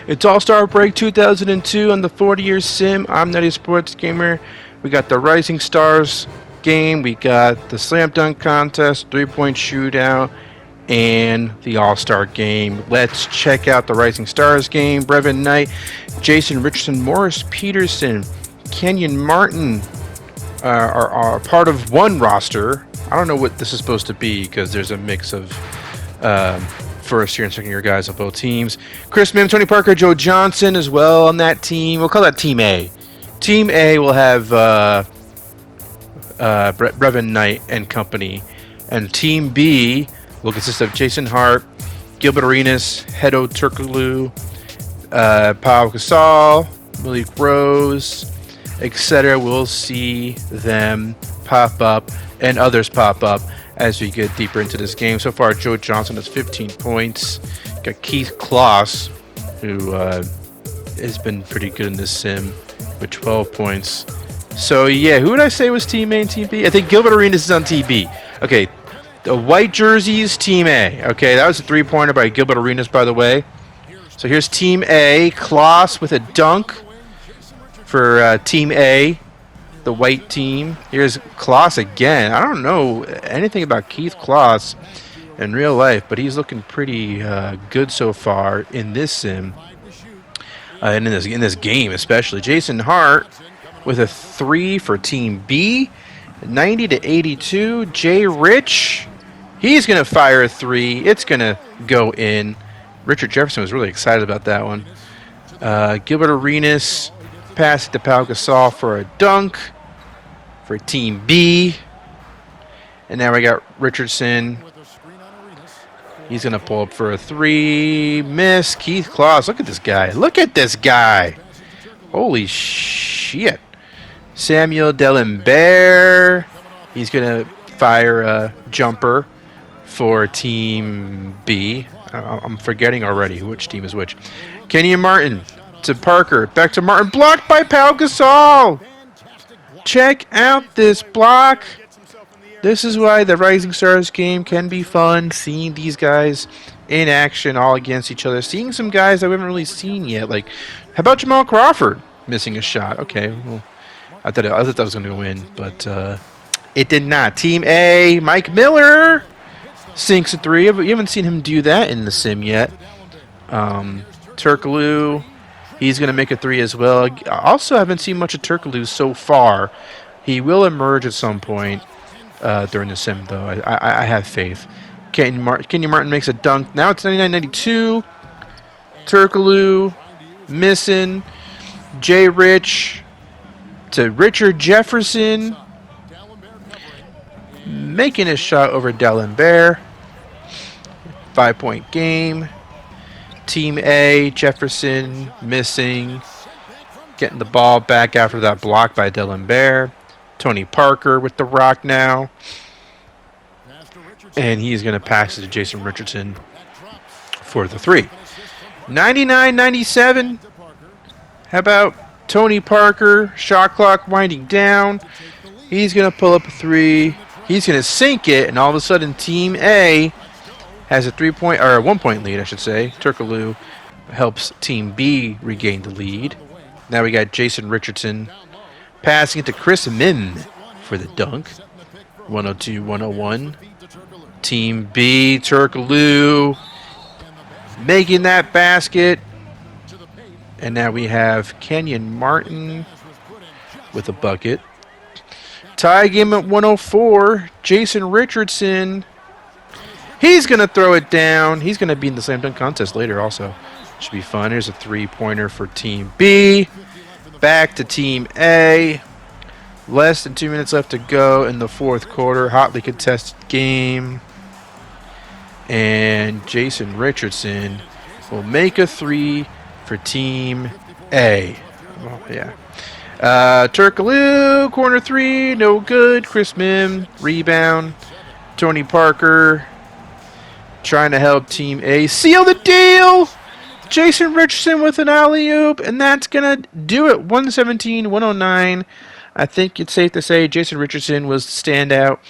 It's All-Star Break 2002 on the 40-year sim. I'm Nutty Sports Gamer. We got the Rising Stars game. We got the Slam Dunk Contest, three-point shootout, and the All-Star game. Let's check out the Rising Stars game. Brevin Knight, Jason Richardson, Morris Peterson, Kenyon Martin are part of one roster. I don't know what this is supposed to be because there's a mix of first year and second year guys on both teams. Chris Mims, Tony Parker, Joe Johnson as well on that team. We'll call that Team A. Team A will have Brevin Knight and company. And Team B will consist of Jason Hart, Gilbert Arenas, Hedo Turkoglu, Pau Gasol, Malik Rose, etc. We'll see them pop up and others pop up as we get deeper into this game. So far, Joe Johnson has 15 points. Got Keith Kloss, who has been pretty good in this sim, with 12 points. So, yeah, who would I say was Team A and Team B? I think Gilbert Arenas is on Team B. Okay, the white jerseys, Team A. Okay, that was a three-pointer by Gilbert Arenas, by the way. So here's Team A. Kloss with a dunk for Team A. The white team. Here's Kloss again. I don't know anything about Keith Kloss in real life, but he's looking pretty good so far in this sim and in this game especially. Jason Hart with a 3 for Team B, 90-82. Jay Rich, he's gonna fire a 3. It's gonna go in. Richard Jefferson was really excited about that one. Gilbert Arenas passed to Pau Gasol for a dunk for Team B. And now we got Richardson. He's going to pull up for a 3. Miss. Keith Kloss. Look at this guy. Look at this guy. Holy shit. Samuel Delembert. He's going to fire a jumper for Team B. I'm forgetting already which team is which. Kenyon Martin to Parker. Back to Martin. Blocked by Pau Gasol. Check out this block. This is why the Rising Stars game can be fun. Seeing these guys in action all against each other. Seeing some guys that we haven't really seen yet. Like, how about Jamal Crawford missing a shot? Okay, well, I thought that was going to win, but it did not. Team A, Mike Miller sinks a 3. But you haven't seen him do that in the sim yet. Turkoglu. He's going to make a 3 as well. Also, haven't seen much of Turkoglu so far. He will emerge at some point during the sim, though. I have faith. Kenyon Martin makes a dunk. Now it's 99-92. Turkoglu missing. Jay Rich to Richard Jefferson. Making a shot over Delembert. 5-point game. Team A, Jefferson missing, getting the ball back after that block by Delembert. Tony Parker with the rock now. And he's going to pass it to Jason Richardson for the 3. 99-97. How about Tony Parker? Shot clock winding down. He's going to pull up a 3. He's going to sink it, and all of a sudden Team A has a 1-point lead, I should say. Turkoglu helps Team B regain the lead. Now we got Jason Richardson passing it to Chris Mims for the dunk. 102-101. Team B, Turkoglu making that basket. And now we have Kenyon Martin with a bucket. Tie game at 104. Jason Richardson. He's going to throw it down. He's going to be in the slam dunk contest later also. Should be fun. Here's a 3-pointer for Team B. Back to Team A. Less than 2 minutes left to go in the fourth quarter. Hotly contested game. And Jason Richardson will make a 3 for Team A. Oh, yeah. Turkoglu, corner 3, no good. Chris Mims, rebound. Tony Parker trying to help Team A seal the deal. Jason Richardson with an alley-oop, and that's going to do it. 117-109. I think it's safe to say Jason Richardson was the standout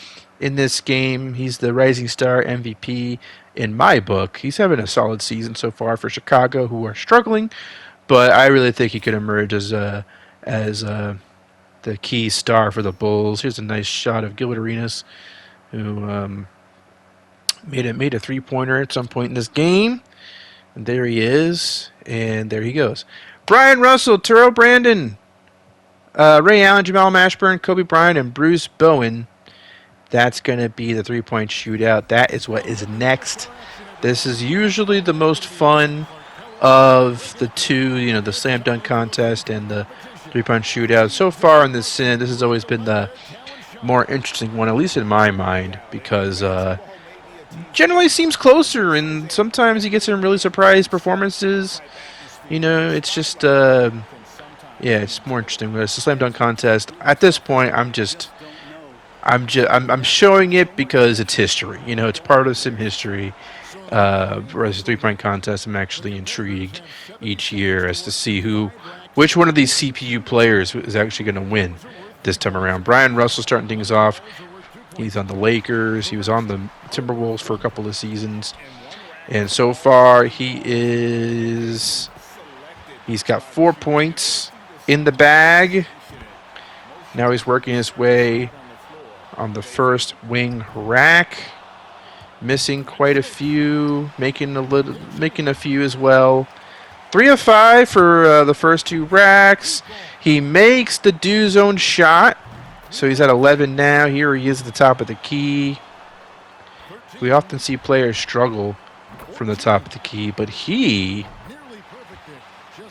in this game. He's the Rising Star MVP in my book. He's having a solid season so far for Chicago, who are struggling, but I really think he could emerge as the key star for the Bulls. Here's a nice shot of Gilbert Arenas, who made a 3-pointer at some point in this game. And there he is, and there he goes. Brian Russell, Terrell Brandon, Ray Allen, Jamal Mashburn, Kobe Bryant, and Bruce Bowen. That's going to be the 3-point shootout. That is what is next. This is usually the most fun of the two, the slam dunk contest and the 3-point shootout. So far in this has always been the more interesting one, at least in my mind, because generally seems closer, and sometimes you get some really surprise performances. It's just, it's more interesting. It's a slam dunk contest. At this point, I'm showing it because it's history. It's part of some history. Whereas the 3-point contest, I'm actually intrigued each year as to see which one of these CPU players is actually going to win this time around. Brian Russell starting things off. He's on the Lakers. He was on the Timberwolves for a couple of seasons. And so far, he's got 4 points in the bag. Now he's working his way on the first wing rack. Missing quite a few, making a few as well. 3 of 5 for the first 2 racks. He makes the do zone shot. So he's at 11 now. Here he is at the top of the key. We often see players struggle from the top of the key, but he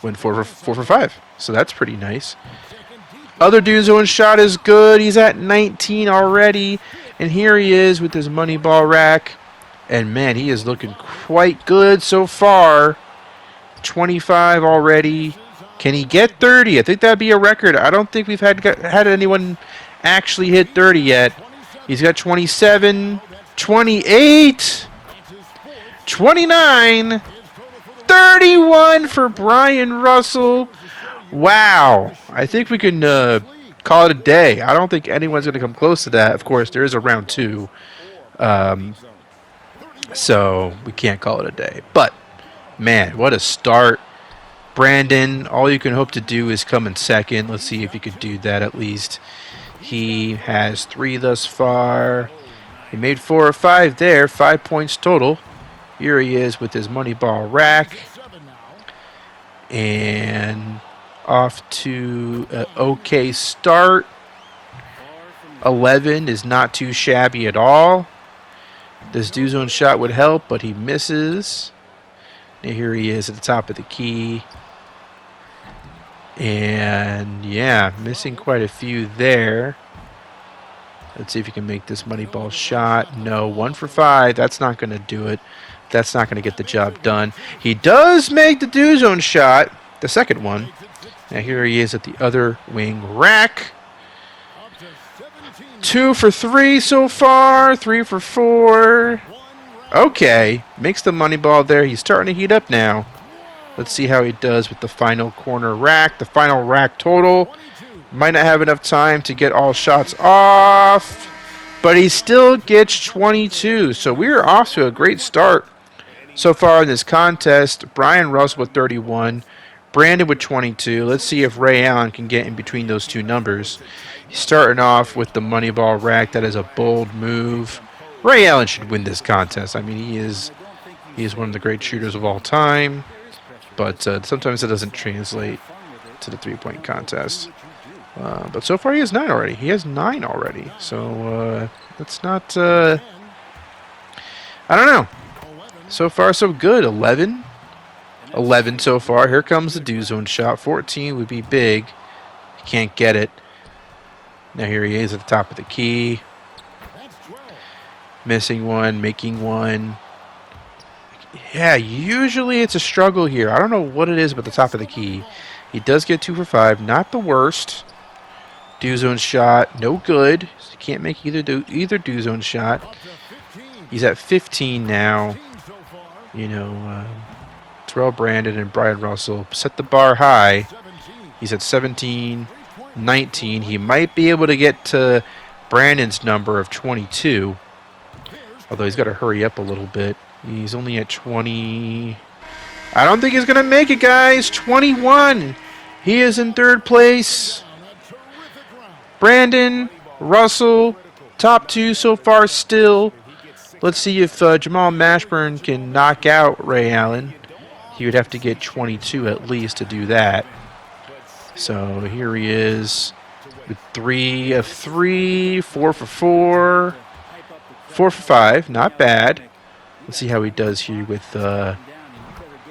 went 4 for 5. So that's pretty nice. Other do zone shot is good. He's at 19 already. And here he is with his money ball rack. And man, he is looking quite good so far. 25 already. Can he get 30? I think that'd be a record. I don't think we've had anyone actually hit 30 yet. He's got 27, 28, 29, 31 for Brian Russell. Wow. I think we can call it a day. I don't think anyone's going to come close to that. Of course, there is a round 2. So we can't call it a day. But, man, what a start. Brandon, all you can hope to do is come in second. Let's see if you could do that at least. He has 3 thus far. He made 4 or 5 there. 5 points total. Here he is with his money ball rack. And off to an okay start. 11 is not too shabby at all. This do zone shot would help, but he misses. And here he is at the top of the key. And yeah, missing quite a few there. Let's see if he can make this money ball shot. No, 1 for 5. That's not going to do it. That's not going to get the job done. He does make the do zone shot, the second one. Now here he is at the other wing rack. 2 for 3 so far. 3 for 4. Okay. Makes the money ball there. He's starting to heat up now. Let's see how he does with the final corner rack. The final rack total. Might not have enough time to get all shots off. But he still gets 22. So we're off to a great start so far in this contest. Brian Russell with 31. Brandon with 22. Let's see if Ray Allen can get in between those two numbers. He's starting off with the money ball rack. That is a bold move. Ray Allen should win this contest. I mean, he is one of the great shooters of all time. But sometimes it doesn't translate to the 3-point contest. But so far he has 9 already. He has 9 already. So that's not... I don't know. So far so good. 11 so far. Here comes the do zone shot. 14 would be big. He can't get it. Now here he is at the top of the key. Missing one, making one. Yeah, usually it's a struggle here. I don't know what it is about the top of the key. He does get 2 for 5. Not the worst. Do zone shot. No good. He can't make either do zone shot. He's at 15 now. Terrell Brandon and Brian Russell set the bar high. He's at 17, 19. He might be able to get to Brandon's number of 22. Although he's got to hurry up a little bit. He's only at 20. I don't think he's going to make it, guys. 21. He is in third place. Brandon, Russell, top 2 so far still. Let's see if Jamal Mashburn can knock out Ray Allen. He would have to get 22 at least to do that. So here he is with 3 of 3, 4 for 4, 4 for 5. Not bad. Let's see how he does here with the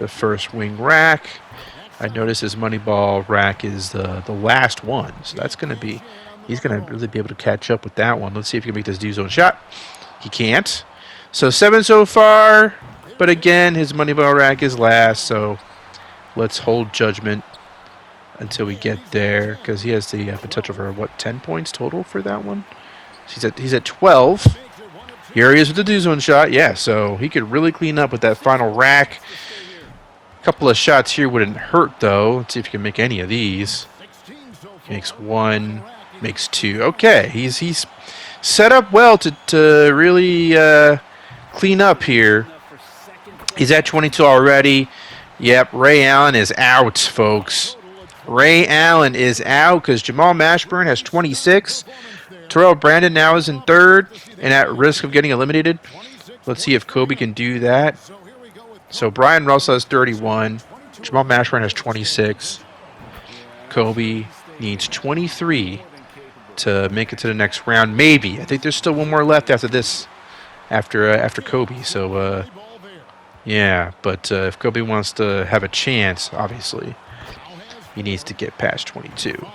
first wing rack. I notice his money ball rack is the last one. So that's going to be, he's going to really be able to catch up with that one. Let's see if he can make this D zone shot. He can't. So 7 so far. But again, his money ball rack is last. So let's hold judgment until we get there. Because he has the potential for, what, 10 points total for that one? He's at 12. Here he is with the D zone shot. Yeah, so he could really clean up with that final rack. A couple of shots here wouldn't hurt, though. Let's see if he can make any of these. Makes 1, makes 2. Okay, he's set up well to really clean up here. He's at 22 already. Yep, Ray Allen is out, folks. Ray Allen is out because Jamal Mashburn has 26. Terrell Brandon now is in third and at risk of getting eliminated. Let's see if Kobe can do that. So Brian Russell has 31. Jamal Mashburn has 26. Kobe needs 23 to make it to the next round. Maybe. I think there's still one more left after this, after Kobe. So, yeah. But if Kobe wants to have a chance, obviously, he needs to get past 22.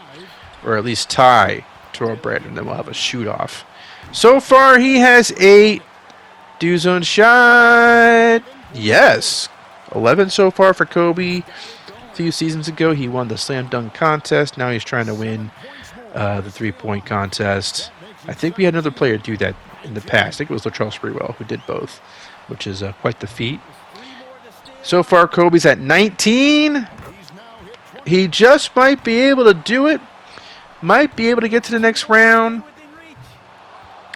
Or at least tie Terrell Brandon, then we'll have a shoot-off. So far, he has 8. Do zone shot. Yes. 11 so far for Kobe. A few seasons ago, he won the slam dunk contest. Now he's trying to win the three-point contest. I think we had another player do that in the past. I think it was Latrell Sprewell who did both, which is quite the feat. So far, Kobe's at 19. He just might be able to do it. Might be able to get to the next round.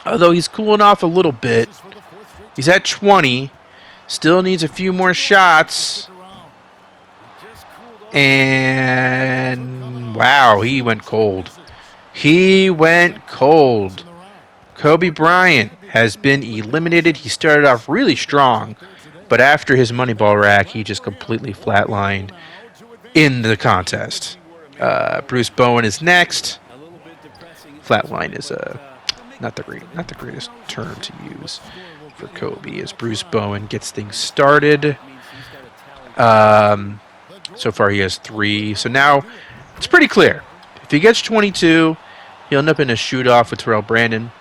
Although he's cooling off a little bit. He's at 20. Still needs a few more shots. And wow, he went cold. He went cold. Kobe Bryant has been eliminated. He started off really strong, but after his money ball rack, he just completely flatlined in the contest. Bruce Bowen is next. Flatline is not the greatest term to use for Kobe, as Bruce Bowen gets things started. So far he has 3. So now it's pretty clear. If he gets 22, he'll end up in a shoot-off with Terrell Brandon.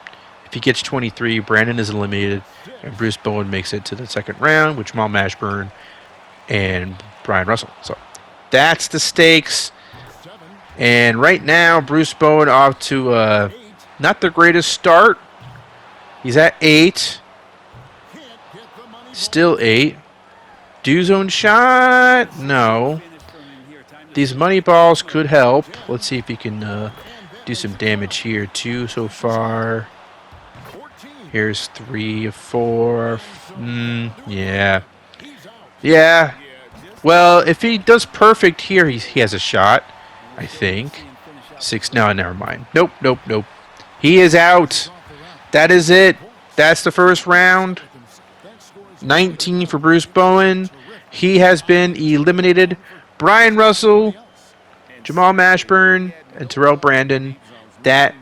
If he gets 23, Brandon is eliminated, and Bruce Bowen makes it to the second round with Jamal Mashburn and Brian Russell. So that's the stakes. And right now, Bruce Bowen off to not the greatest start. He's at 8. Still 8. Do zone shot? No. These money balls could help. Let's see if he can do some damage here. 2 so far. Here's 3 of 4. Yeah. Yeah. Well, if he does perfect here, he has a shot, I think. 6. No, never mind. Nope. He is out. That is it. That's the first round. 19 for Bruce Bowen. He has been eliminated. Brian Russell, Jamal Mashburn, and Terrell Brandon. That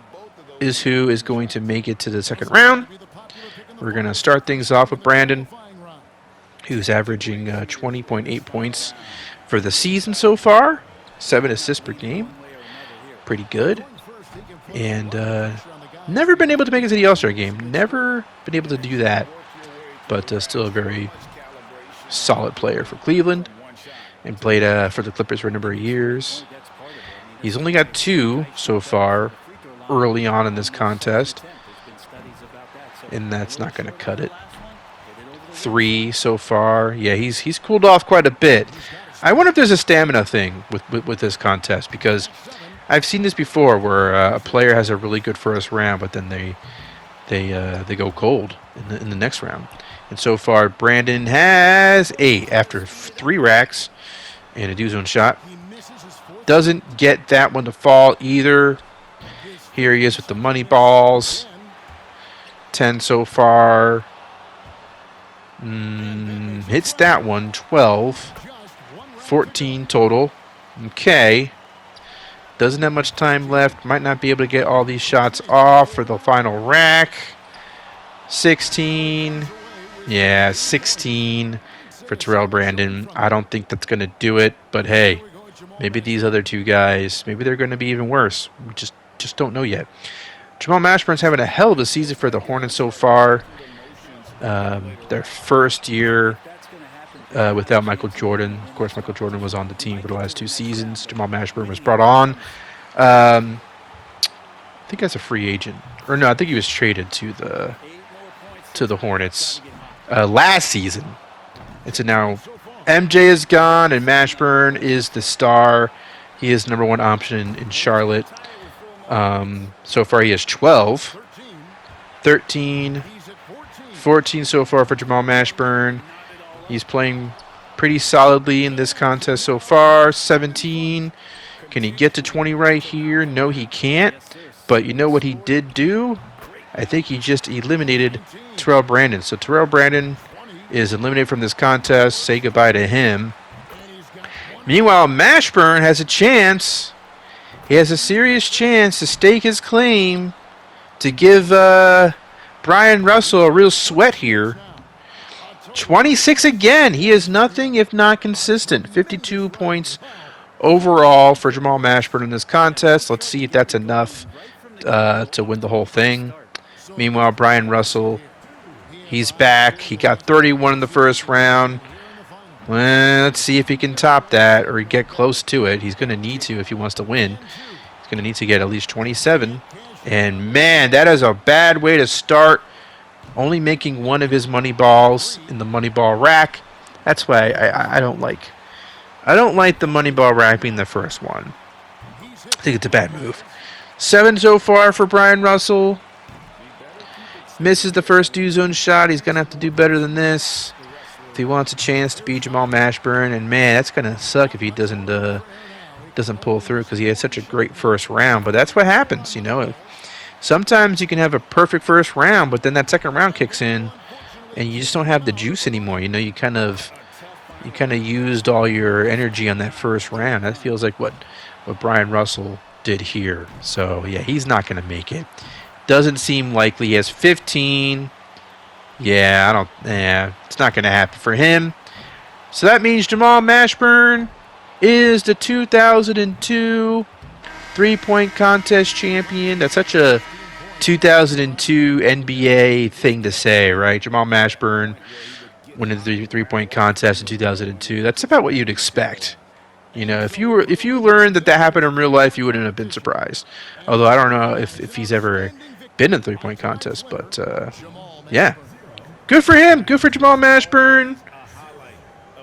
is who is going to make it to the second round. We're going to start things off with Brandon, who's averaging 20.8 points for the season so far. 7 assists per game. Pretty good. And never been able to make it to the All-Star game. Never been able to do that. But still a very solid player for Cleveland. And played for the Clippers for a number of years. He's only got 2 so far early on in this contest. And that's not going to cut it. 3 so far. Yeah, he's cooled off quite a bit. I wonder if there's a stamina thing with this contest, because I've seen this before where a player has a really good first round, but then they go cold in the next round. And so far, Brandon has 8 after 3 racks and a do zone shot. Doesn't get that one to fall either. Here he is with the money balls. 10 so far. Hits that one. 12. 14 total. Okay. Doesn't have much time left. Might not be able to get all these shots off for the final rack. 16. Yeah, 16 for Terrell Brandon. I don't think that's going to do it. But hey, maybe these other two guys, maybe they're going to be even worse. We just don't know yet. Jamal Mashburn's having a hell of a season for the Hornets so far. Their first year without Michael Jordan. Of course, Michael Jordan was on the team for the last 2 seasons. Jamal Mashburn was brought on. I think as a free agent. Or no, I think he was traded to the Hornets last season. And so now MJ is gone and Mashburn is the star. He is number 1 option in Charlotte. So far he has 12. 13. 14 so far for Jamal Mashburn. He's playing pretty solidly in this contest so far. 17. Can he get to 20 right here? No, he can't. But you know what he did do? I think he just eliminated Terrell Brandon. So Terrell Brandon is eliminated from this contest. Say goodbye to him. Meanwhile, Mashburn has a chance. He has a serious chance to stake his claim to give Brian Russell a real sweat here. 26 again. He is nothing if not consistent. 52 points overall for Jamal Mashburn in this contest. Let's see if that's enough to win the whole thing. Meanwhile, Brian Russell, he's back. He got 31 in the first round. Well, let's see if he can top that or get close to it. He's going to need to if he wants to win. He's going to need to get at least 27. And, man, that is a bad way to start. Only making one of his money balls in the money ball rack. That's why I don't like. I don't like the money ball rack being the first one. I think it's a bad move. 7 so far for Brian Russell. Misses the first do zone shot. He's going to have to do better than this if he wants a chance to beat Jamal Mashburn. And, man, that's going to suck if he doesn't pull through because he had such a great first round. But that's what happens, you know. Sometimes you can have a perfect first round, but then that second round kicks in, and you just don't have the juice anymore. You know, you kind of used all your energy on that first round. That feels like what Brian Russell did here. So yeah, he's not going to make it. Doesn't seem likely. He has 15. Yeah, it's not going to happen for him. So that means Jamal Mashburn is the 2002 3-point contest champion. That's such a 2002 NBA thing to say, right? Jamal Mashburn winning the 3-point contest in 2002. That's about what you'd expect. You know, if you learned that happened in real life, you wouldn't have been surprised. Although I don't know if he's ever been in a 3-point contest, but yeah, good for him. Good for Jamal Mashburn.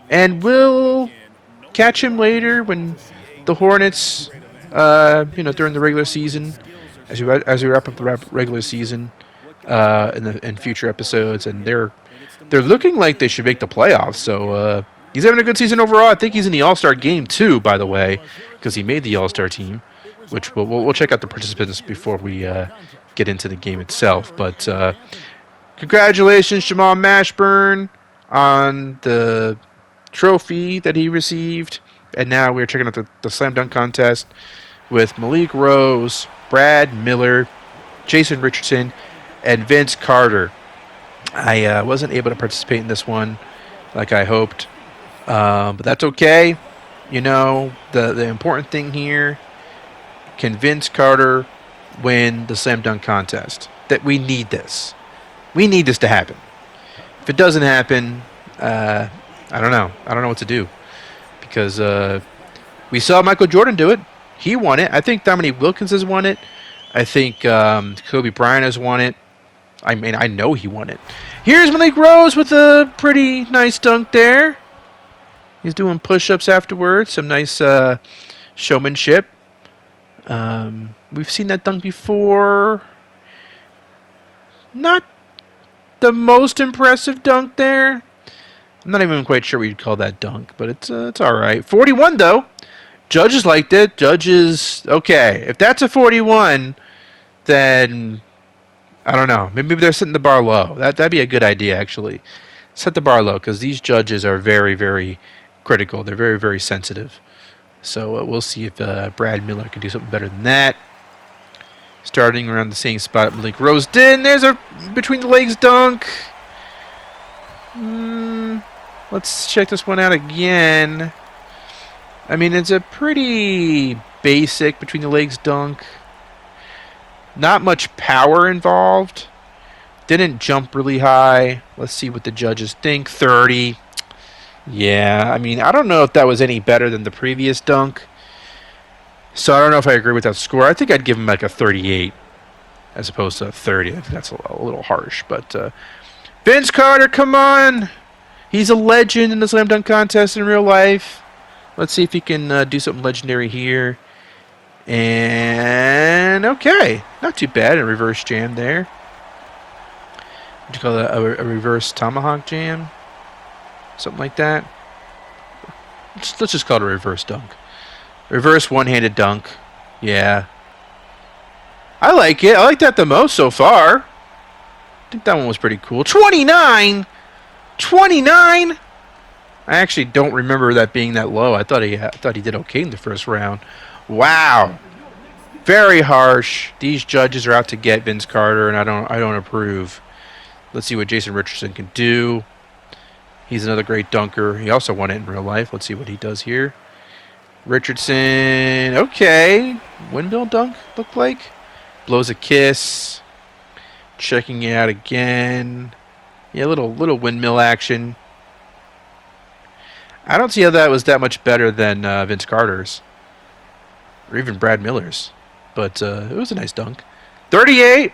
And we'll catch him later when the Hornets, during the regular season, as we wrap up the regular season, in future episodes, and they're looking like they should make the playoffs. So he's having a good season overall. I think he's in the All-Star game too, by the way, because he made the All-Star team. Which we'll check out the participants before we get into the game itself. But congratulations, Jamal Mashburn, on the trophy that he received. And now we're checking out the slam dunk contest with Malik Rose, Brad Miller, Jason Richardson, and Vince Carter. I wasn't able to participate in this one like I hoped, but that's okay. You know, the important thing here, can Vince Carter win the slam dunk contest? That we need this. We need this to happen. If it doesn't happen, I don't know. I don't know what to do. Because we saw Michael Jordan do it. He won it. I think Dominique Wilkins has won it. I think Kobe Bryant has won it. I mean, I know he won it. Here's Malik Rose with a pretty nice dunk there. He's doing push-ups afterwards. Some nice showmanship. We've seen that dunk before. Not the most impressive dunk there. I'm not even quite sure we'd call that dunk, but it's all right. 41 though. Judges liked it. Judges, okay. If that's a 41, then I don't know. Maybe they're setting the bar low. That'd be a good idea, actually. Set the bar low because these judges are very, very critical. They're very, very sensitive. So we'll see if Brad Miller can do something better than that. Starting around the same spot Malik Rose did. There's a between the legs dunk. Let's check this one out again. I mean, it's a pretty basic between the legs dunk. Not much power involved. Didn't jump really high. Let's see what the judges think. 30. Yeah, I mean, I don't know if that was any better than the previous dunk. So I don't know if I agree with that score. I think I'd give him like a 38 as opposed to a 30. I think that's a little harsh. But Vince Carter, come on. He's a legend in the slam dunk contest in real life. Let's see if he can do something legendary here. And okay, not too bad. A reverse jam there. Would you call that a reverse tomahawk jam? Something like that. Let's just call it a reverse dunk. Reverse one-handed dunk. Yeah. I like it. I like that the most so far. I think that one was pretty cool. 29! 29! I actually don't remember that being that low. I thought he did okay in the first round. Wow. Very harsh. These judges are out to get Vince Carter, and I don't approve. Let's see what Jason Richardson can do. He's another great dunker. He also won it in real life. Let's see what he does here. Richardson, okay. Windmill dunk, looked like. Blows a kiss. Checking it out again. Yeah, little windmill action. I don't see how that was that much better than Vince Carter's. Or even Brad Miller's. But it was a nice dunk. 38!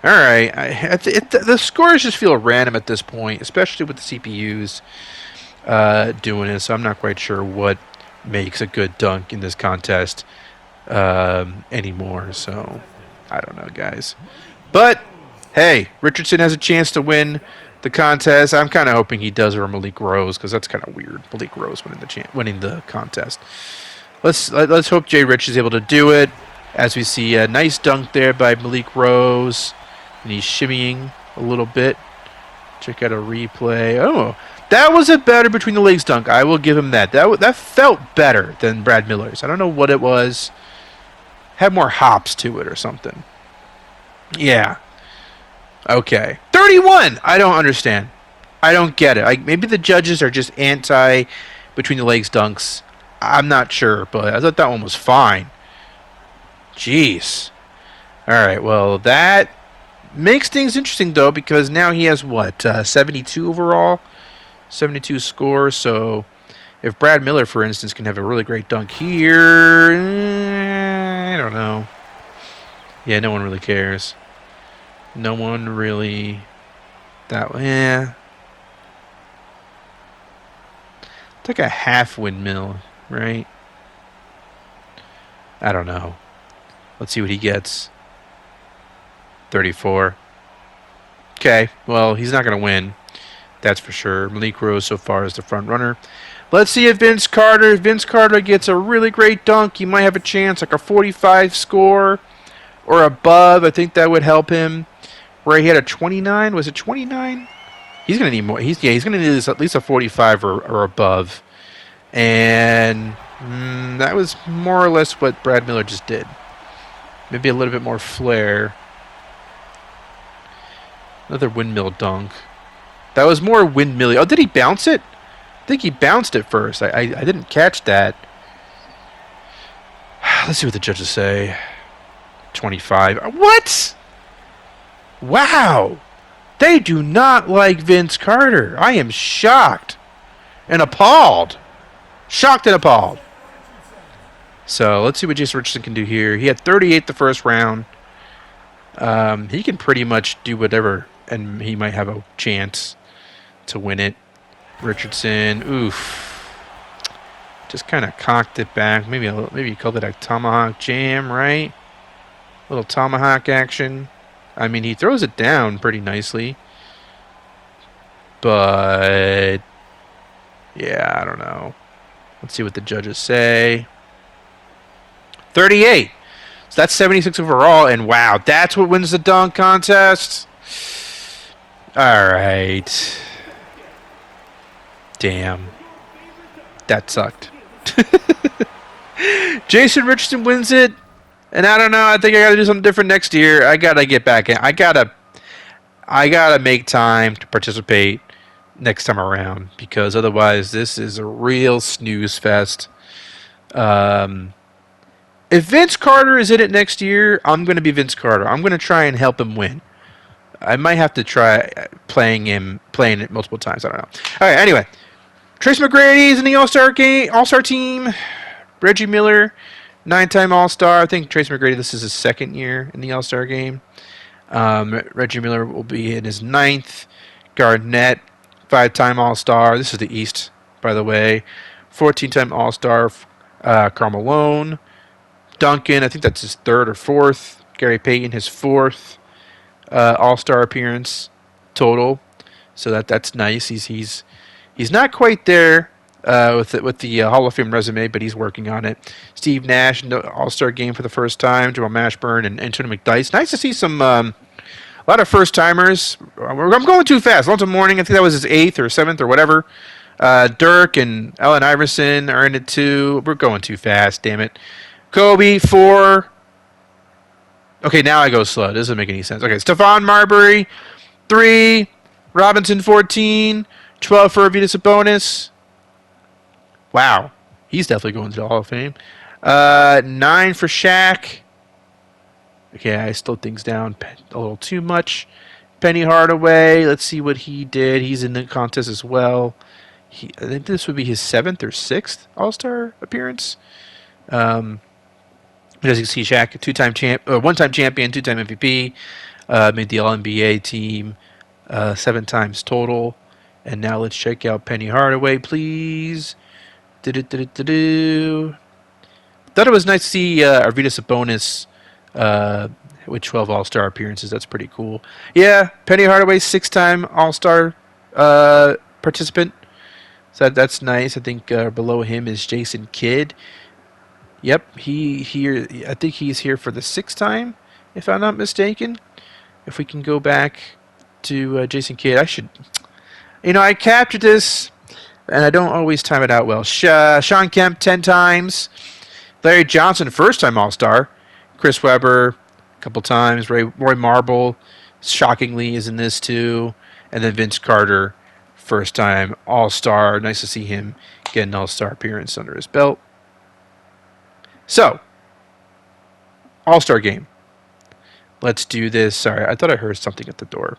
Alright. The scores just feel random at this point, especially with the CPUs doing it. So I'm not quite sure what makes a good dunk in this contest anymore. So I don't know, guys. But hey, Richardson has a chance to win the contest. I'm kind of hoping he does over Malik Rose because that's kind of weird. Malik Rose winning the contest. Let's hope Jay Rich is able to do it. As we see a nice dunk there by Malik Rose, and he's shimmying a little bit. Check out a replay. Oh, that was a better between the legs dunk. I will give him that. That felt better than Brad Miller's. I don't know what it was. Had more hops to it or something. Yeah. Okay. 31! I don't understand. I don't get it. Maybe the judges are just anti between the legs dunks. I'm not sure, but I thought that one was fine. Jeez. Alright, well, that makes things interesting, though, because now he has, 72 overall? 72 score, so if Brad Miller, for instance, can have a really great dunk here, I don't know. Yeah, no one really cares. No one really... It's like a half windmill, right? I don't know. Let's see what he gets. 34. Okay, well, he's not going to win. That's for sure. Malik Rose so far is the front runner. Let's see if Vince Carter gets a really great dunk. He might have a chance, like a 45 score or above. I think that would help him. Where he had a 29. Was it 29? He's going to need more. He's going to need at least a 45 or above. And that was more or less what Brad Miller just did. Maybe a little bit more flair. Another windmill dunk. That was more windmilly. Oh, did he bounce it? I think he bounced it first. I didn't catch that. Let's see what the judges say. 25. What? Wow. They do not like Vince Carter. I am shocked and appalled. Shocked and appalled. So let's see what Jason Richardson can do here. He had 38 the first round. He can pretty much do whatever, and he might have a chance to win it. Richardson, oof. Just kind of cocked it back. Maybe you called it a tomahawk jam, right? Little tomahawk action. I mean, he throws it down pretty nicely. But yeah, I don't know. Let's see what the judges say. 38. So that's 76 overall, and wow, that's what wins the dunk contest. All right. Damn. That sucked. Jason Richardson wins it, and I don't know. I think I got to do something different next year. I gotta get back in. I gotta make time to participate next time around, because otherwise this is a real snooze fest. If Vince Carter is in it next year, I'm going to be Vince Carter. I'm going to try and help him win. I might have to try playing it multiple times. I don't know. All right. Anyway, Trace McGrady is in the All-Star team. Reggie Miller, 9-time All-Star. I think Trace McGrady, this is his second year in the All-Star game. Reggie Miller will be in his 9th. Garnett, 5-time All-Star. This is the East, by the way. 14-time All-Star. Karl Malone. Duncan, I think that's his 3rd or 4th. Gary Payton, his 4th All-Star appearance total. So that's nice. He's not quite there with the Hall of Fame resume, but he's working on it. Steve Nash in the All-Star game for the first time. Jamal Mashburn and Antonio McDyess. Nice to see some a lot of first-timers. I'm going too fast. Alonzo Mourning, I think that was his 8th or 7th or whatever. Dirk and Allen Iverson are in it too. We're going too fast, damn it. Kobe, 4. Okay, now I go slow. This doesn't make any sense. Okay, Stephon Marbury, 3. Robinson, 14. 12 for Arvydas Sabonis. Wow. He's definitely going to the Hall of Fame. 9 for Shaq. Okay, I slowed things down a little too much. Penny Hardaway, let's see what he did. He's in the contest as well. I think this would be his 7th or 6th All-Star appearance. As you can see, Shaq, one-time champion, 2-time MVP, made the All-NBA team 7 times total. And now let's check out Penny Hardaway, please. Thought it was nice to see Arvydas Sabonis with 12 All-Star appearances. That's pretty cool. Yeah, Penny Hardaway, 6-time All-Star participant. So that's nice. I think below him is Jason Kidd. Yep, I think he's here for the 6th time, if I'm not mistaken. If we can go back to Jason Kidd, I captured this, and I don't always time it out well. Sean Kemp, 10 times. Larry Johnson, 1st-time All-Star. Chris Webber, a couple times. Roy Marble, shockingly, is in this too. And then Vince Carter, 1st-time All-Star. Nice to see him get an All-Star appearance under his belt. So, All-Star game. Let's do this. Sorry, I thought I heard something at the door.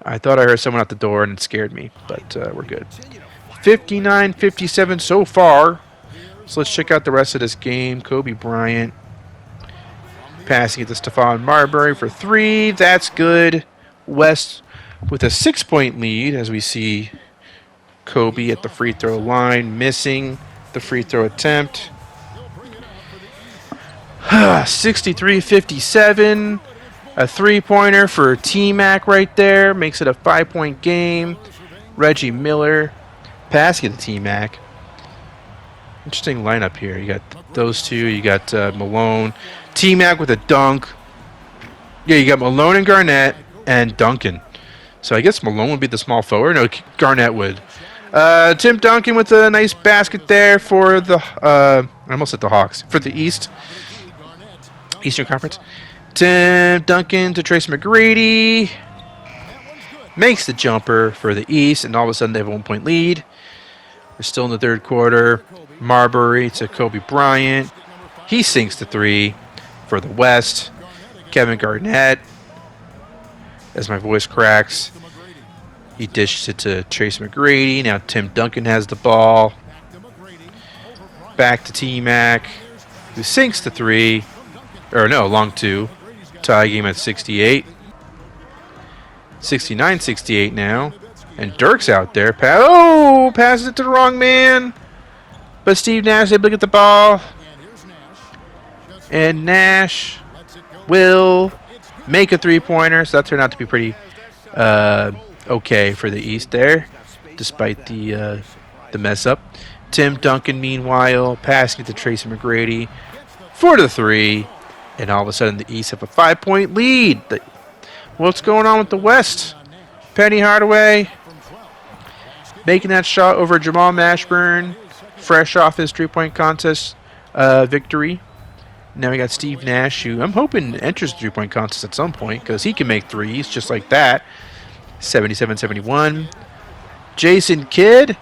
I thought I heard someone at the door and it scared me, but we're good. 59-57 so far. So let's check out the rest of this game. Kobe Bryant passing it to Stephon Marbury for 3. That's good. West with a 6-point lead as we see Kobe at the free throw line, missing the free throw attempt. 63-57. A 3-pointer for T-Mac right there. Makes it a 5-point game. Reggie Miller passing to T-Mac. Interesting lineup here. You got those two. You got Malone. T-Mac with a dunk. Yeah, you got Malone and Garnett and Duncan. So I guess Malone would be the small forward. No, Garnett would. Tim Duncan with a nice basket there for the... I almost said the Hawks. For the Eastern Conference. Tim Duncan to Trace McGrady. Makes the jumper for the East, and all of a sudden they have a 1-point lead. We're still in the 3rd quarter. Marbury to Kobe Bryant. He sinks the 3 for the West. Kevin Garnett, as my voice cracks, he dished it to Trace McGrady. Now Tim Duncan has the ball. Back to T-Mac, who sinks the 3. Or no, long 2. Tie game at 68. 69-68 now. And Dirk's out there. Passes it to the wrong man. But Steve Nash able to get the ball. And Nash will make a 3-pointer. So that turned out to be pretty okay for the East there, despite the mess up. Tim Duncan, meanwhile, passing it to Tracy McGrady for the three, and all of a sudden the East have a 5-point lead. What's going on with the West? Penny Hardaway making that shot over Jamal Mashburn, fresh off his three-point contest victory. Now we got Steve Nash, who I'm hoping enters the three-point contest at some point because he can make threes just like that. 77-71. Jason Kidd,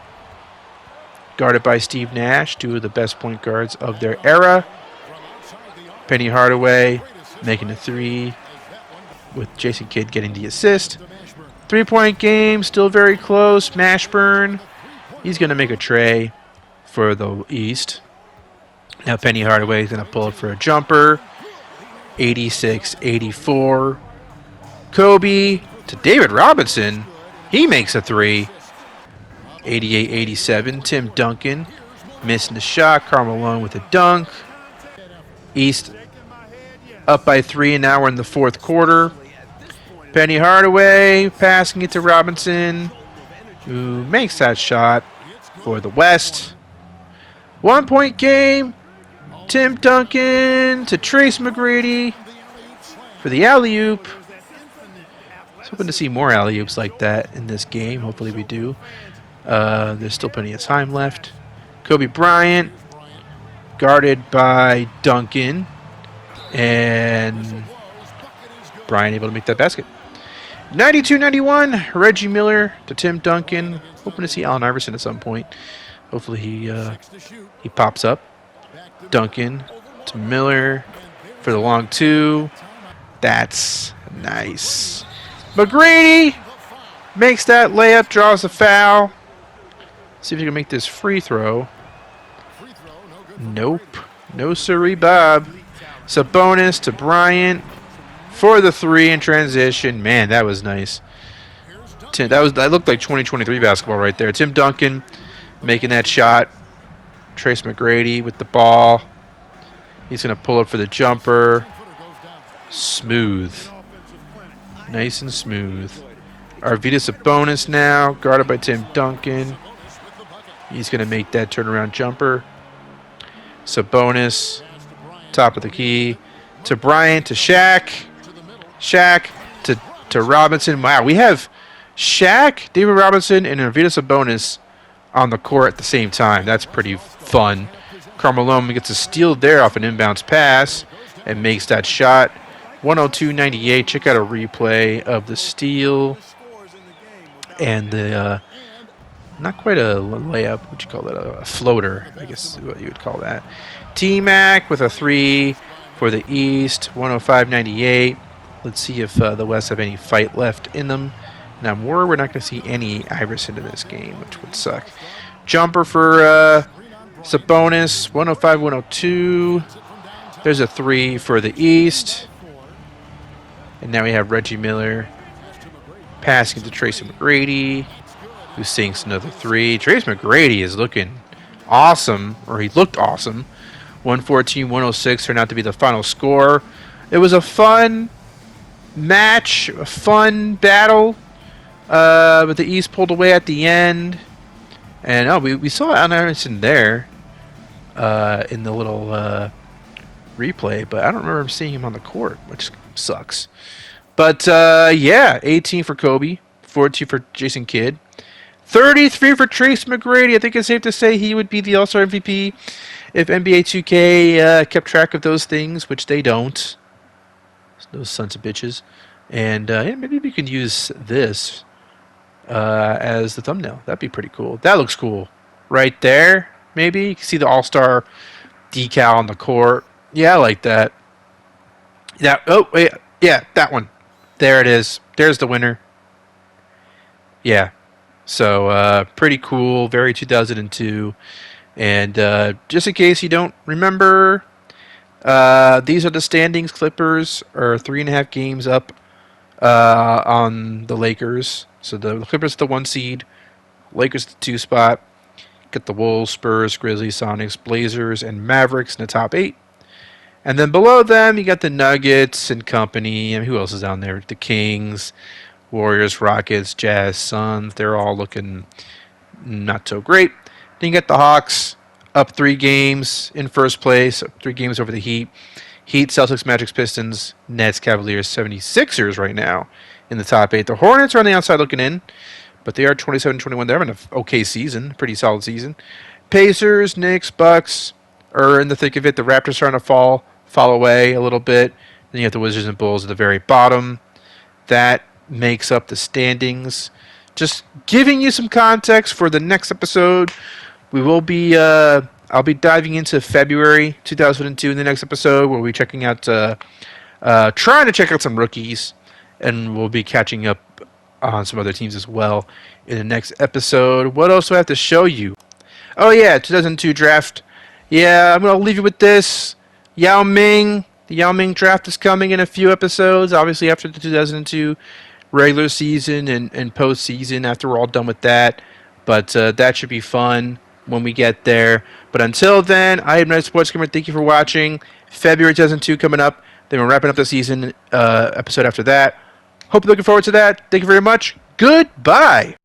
guarded by Steve Nash, two of the best point guards of their era. Penny Hardaway making a three with Jason Kidd getting the assist. 3-point game, still very close. Mashburn, he's going to make a tray for the East. Now Penny Hardaway is going to pull it for a jumper. 86-84. Kobe to David Robinson. He makes a three. 88-87. Tim Duncan missing the shot. Karl Malone with a dunk. East up by 3, and now we're in the fourth quarter. Penny Hardaway passing it to Robinson, who makes that shot for the West. 1-point game. Tim Duncan to Trace McGrady for the alley-oop. I was hoping to see more alley-oops like that in this game. Hopefully we do. There's still plenty of time left. Kobe Bryant, guarded by Duncan. And Bryant able to make that basket. 92-91, Reggie Miller to Tim Duncan. Hoping to see Allen Iverson at some point. Hopefully he pops up. Duncan to Miller for the long two. That's nice. McGrady makes that layup, draws a foul. See if you can make this free throw. Nope. No siree, Bob. Sabonis to Bryant for the three in transition. Man, that was nice. That looked like 2023 basketball right there. Tim Duncan making that shot. Trace McGrady with the ball. He's going to pull up for the jumper. Smooth. Nice and smooth. Arvydas Sabonis now, guarded by Tim Duncan. He's going to make that turnaround jumper. Sabonis, top of the key. To Bryant, to Shaq. Shaq to Robinson. Wow, we have Shaq, David Robinson, and Arvydas Sabonis on the court at the same time. That's pretty fun. Karl Malone gets a steal there off an inbounds pass and makes that shot. 102-98. Check out a replay of the steal and the not quite a layup. What you call that? A floater, I guess is what you would call that. T-Mac with a three for the East. 105-98. Let's see if the West have any fight left in them. Now, we're not going to see any Iverson in this game, which would suck. Jumper for Sabonis, 105-102. There's a three for the East. And now we have Reggie Miller passing to Tracy McGrady, who sinks another three. Tracy McGrady is looking awesome, or he looked awesome. 114-106 turned out to be the final score. It was a fun match, a fun battle. But the East pulled away at the end. And we saw Allen Iverson there in the little replay, but I don't remember seeing him on the court, which sucks. But yeah, 18 for Kobe, 14 for Jason Kidd, 33 for Trace McGrady. I think it's safe to say he would be the All-Star MVP if NBA 2K kept track of those things, which they don't. Those sons of bitches. And yeah, maybe we can use this as the thumbnail. That'd be pretty cool. That looks cool. Right there, maybe. You can see the All-Star decal on the court. Yeah, I like that. Oh, wait. Yeah, that one. There it is. There's the winner. Yeah. So, pretty cool. Very 2002. And just in case you don't remember, these are the standings. Clippers are 3.5 games up on the Lakers. So the Clippers the 1 seed, Lakers the 2 spot. Got the Wolves, Spurs, Grizzlies, Sonics, Blazers, and Mavericks in the top 8. And then below them, you got the Nuggets and company. And who else is down there? The Kings, Warriors, Rockets, Jazz, Suns. They're all looking not so great. Then you get the Hawks up 3 games in first place, up 3 games over the Heat. Heat, Celtics, Magic, Pistons, Nets, Cavaliers, 76ers right now in the top 8. The Hornets are on the outside looking in, but they are 27-21. They're having an okay season, pretty solid season. Pacers, Knicks, Bucks are in the thick of it. The Raptors are starting to fall away a little bit. Then you have the Wizards and Bulls at the very bottom. That makes up the standings. Just giving you some context for the next episode. We will be I'll be diving into February 2002 in the next episode, where we'll be checking out trying to check out some rookies, and we'll be catching up on some other teams as well in the next episode. What else do I have to show you? Oh yeah, 2002 draft. Yeah, I'm gonna leave you with this. Yao Ming. The Yao Ming draft is coming in a few episodes, obviously after the 2002 regular season and postseason, after we're all done with that. But that should be fun when we get there. But until then, I am Night Sports Gamer. Thank you for watching. February 2002 coming up. Then we're wrapping up the season episode after that. Hope you're looking forward to that. Thank you very much. Goodbye.